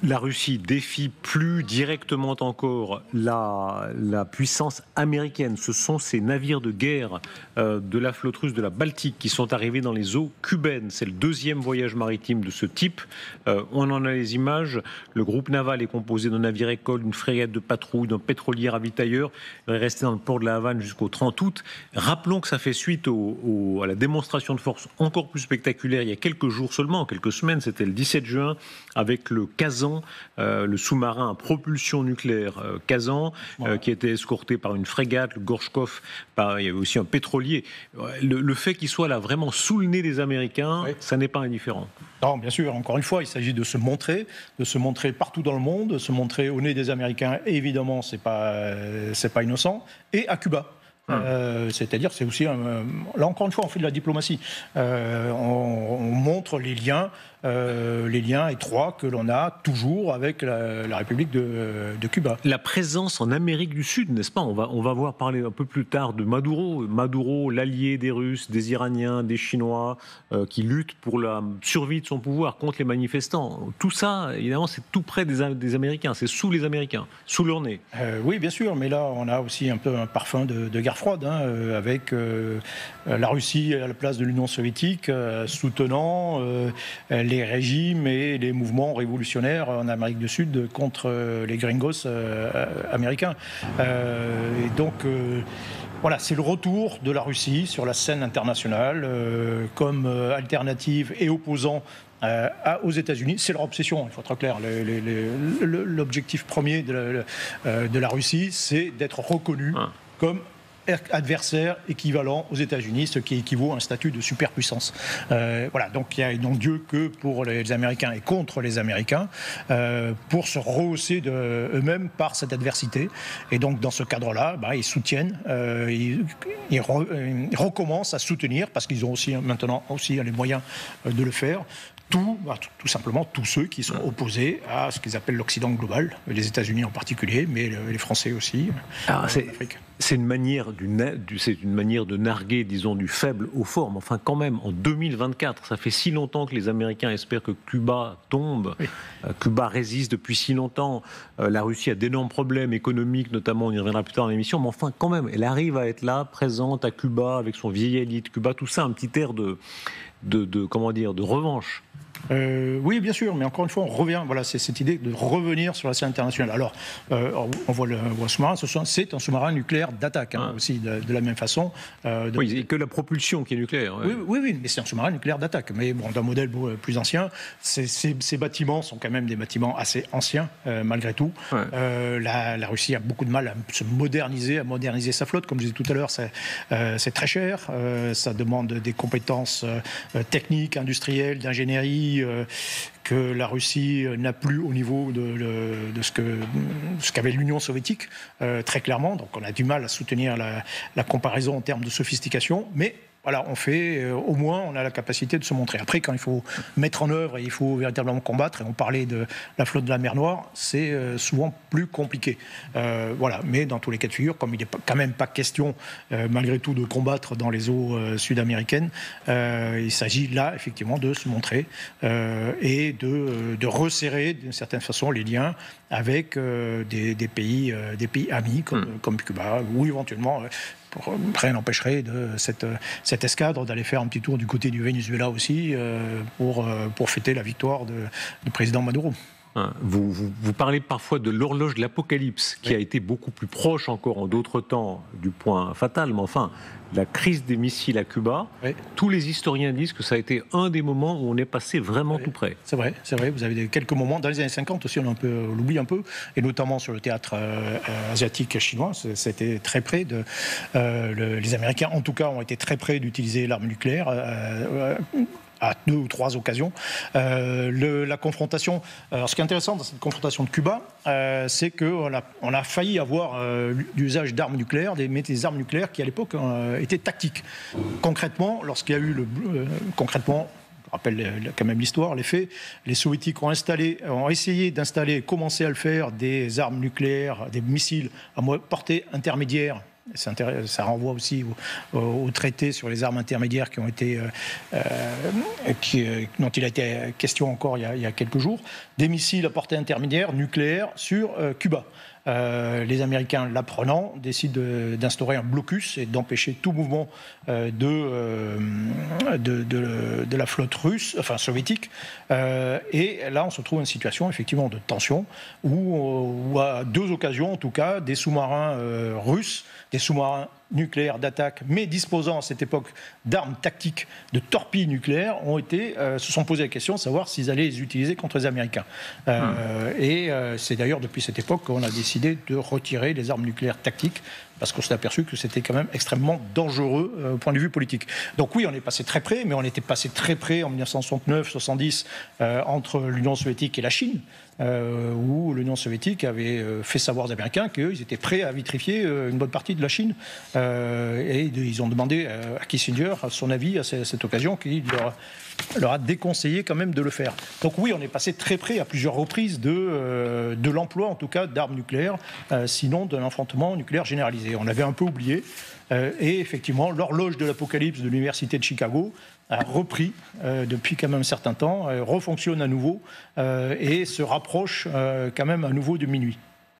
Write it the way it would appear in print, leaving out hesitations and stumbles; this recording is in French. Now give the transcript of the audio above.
La Russie défie plus directement encore la puissance américaine. Ce sont ces navires de guerre de la flotte russe de la Baltique qui sont arrivés dans les eaux cubaines. C'est le deuxième voyage maritime de ce type. On en a les images. Le groupe naval est composé d'un navire école, d'une frégate de patrouille, d'un pétrolier ravitailleur. Il est resté dans le port de la Havane jusqu'au 30 août. Rappelons que ça fait suite à la démonstration de force encore plus spectaculaire il y a quelques jours seulement, quelques semaines. C'était le 17 juin avec le Kazan, le sous-marin à propulsion nucléaire Kazan, qui était escorté par une frégate, le Gorchkov, il y avait aussi un pétrolier. Le fait qu'il soit là vraiment sous le nez des Américains, ça n'est pas indifférent. Non, bien sûr, encore une fois, il s'agit de se montrer partout dans le monde, de se montrer au nez des Américains, et évidemment, c'est pas innocent, et à Cuba. C'est-à-dire, c'est aussi là encore une fois, on fait de la diplomatie. On montre les liens étroits que l'on a toujours avec la République de Cuba. La présence en Amérique du Sud, n'est-ce pas ? On va voir parler un peu plus tard de Maduro. Maduro, l'allié des Russes, des Iraniens, des Chinois, qui luttent pour la survie de son pouvoir contre les manifestants. Tout ça, évidemment, c'est tout près des Américains. C'est sous les Américains, sous leur nez. Oui, bien sûr, mais là, on a aussi un peu un parfum de guerre froide, avec la Russie à la place de l'Union soviétique, soutenant les régimes et les mouvements révolutionnaires en Amérique du Sud contre les gringos américains. Et donc, voilà, c'est le retour de la Russie sur la scène internationale comme alternative et opposant aux États-Unis. C'est leur obsession, il faut être clair. L'objectif premier de la Russie, c'est d'être reconnu comme adversaire équivalent aux États-Unis, ce qui équivaut à un statut de superpuissance. Voilà, donc il y a donc Dieu que pour les Américains et contre les Américains, pour se rehausser eux-mêmes par cette adversité. Et donc dans ce cadre-là, ils soutiennent, ils recommencent à soutenir, parce qu'ils ont aussi maintenant les moyens de le faire, tout simplement tous ceux qui sont opposés à ce qu'ils appellent l'Occident global, les États-Unis en particulier, mais les Français aussi. C'est une manière de narguer, disons, du faible au fort. Mais enfin, quand même, en 2024, ça fait si longtemps que les Américains espèrent que Cuba tombe. Oui. Cuba résiste depuis si longtemps. La Russie a d'énormes problèmes économiques, notamment, on y reviendra plus tard dans l'émission. Mais enfin, quand même, elle arrive à être là, présente à Cuba, avec son vieil élite Cuba, tout ça, un petit air de revanche. Oui, bien sûr, mais encore une fois, on revient. Voilà, c'est cette idée de revenir sur la scène internationale. Alors, on voit le sous-marin, c'est un sous-marin nucléaire d'attaque, aussi, de la même façon. Oui, et que la propulsion qui est nucléaire. Ouais. Oui, mais c'est un sous-marin nucléaire d'attaque. Mais bon, d'un modèle plus ancien, ces bâtiments sont quand même des bâtiments assez anciens, malgré tout. Ouais. La Russie a beaucoup de mal à se moderniser, à moderniser sa flotte. Comme je disais tout à l'heure, c'est très cher. Ça demande des compétences techniques, industrielles, d'ingénierie, que la Russie n'a plus au niveau de ce qu'avait l'Union soviétique, très clairement. Donc on a du mal à soutenir la comparaison en termes de sophistication, mais voilà, au moins on a la capacité de se montrer. Après, quand il faut mettre en œuvre et il faut véritablement combattre, et on parlait de la flotte de la mer Noire, c'est souvent plus compliqué. Voilà, mais dans tous les cas de figure, comme il n'est quand même pas question, malgré tout, de combattre dans les eaux sud-américaines, il s'agit là, effectivement, de se montrer et de resserrer, d'une certaine façon, les liens avec des pays amis, comme Cuba, ou éventuellement... Rien n'empêcherait de cette escadre d'aller faire un petit tour du côté du Venezuela aussi pour fêter la victoire du président Maduro. Vous parlez parfois de l'horloge de l'apocalypse, qui a été beaucoup plus proche encore en d'autres temps du point fatal, mais enfin, la crise des missiles à Cuba, tous les historiens disent que ça a été un des moments où on est passé vraiment tout près. C'est vrai, vous avez quelques moments, dans les années 50 aussi, on l'oublie un peu, et notamment sur le théâtre asiatique chinois, c'était très près les Américains, en tout cas, ont été très près d'utiliser l'arme nucléaire, à 2 ou 3 occasions. La confrontation... Alors, ce qui est intéressant dans cette confrontation de Cuba, c'est qu'on a failli avoir l'usage d'armes nucléaires, des armes nucléaires qui, à l'époque, étaient tactiques. Concrètement, lorsqu'il y a eu concrètement, je rappelle quand même l'histoire, les faits, les soviétiques ont essayé d'installer, commencé à le faire, des armes nucléaires, des missiles à portée intermédiaire, Ça renvoie aussi au traité sur les armes intermédiaires dont il a été question encore il y a quelques jours, des missiles à portée intermédiaire nucléaires sur Cuba. Les Américains, l'apprenant, décident d'instaurer un blocus et d'empêcher tout mouvement de la flotte russe, enfin soviétique. Et là, on se trouve dans une situation effectivement de tension où à 2 occasions, en tout cas, des sous-marins russes, des sous-marins nucléaires d'attaque, mais disposant à cette époque d'armes tactiques, de torpilles nucléaires, se sont posé la question de savoir s'ils allaient les utiliser contre les Américains. Et c'est d'ailleurs depuis cette époque qu'on a décidé de retirer les armes nucléaires tactiques, parce qu'on s'est aperçu que c'était quand même extrêmement dangereux au point de vue politique. Donc oui, on est passé très près, mais on était passé très près en 1969-70 entre l'Union soviétique et la Chine, où l'Union soviétique avait fait savoir aux Américains qu'ils étaient prêts à vitrifier une bonne partie de la Chine. Et ils ont demandé à Kissinger son avis à cette occasion, qui leur a déconseillé quand même de le faire. Donc oui, on est passé très près à plusieurs reprises de l'emploi, en tout cas, d'armes nucléaires, sinon d'un affrontement nucléaire généralisé. On l'avait un peu oublié. Et effectivement, l'horloge de l'apocalypse de l'Université de Chicago a repris depuis quand même un certain temps, refonctionne à nouveau et se rapproche quand même à nouveau de minuit.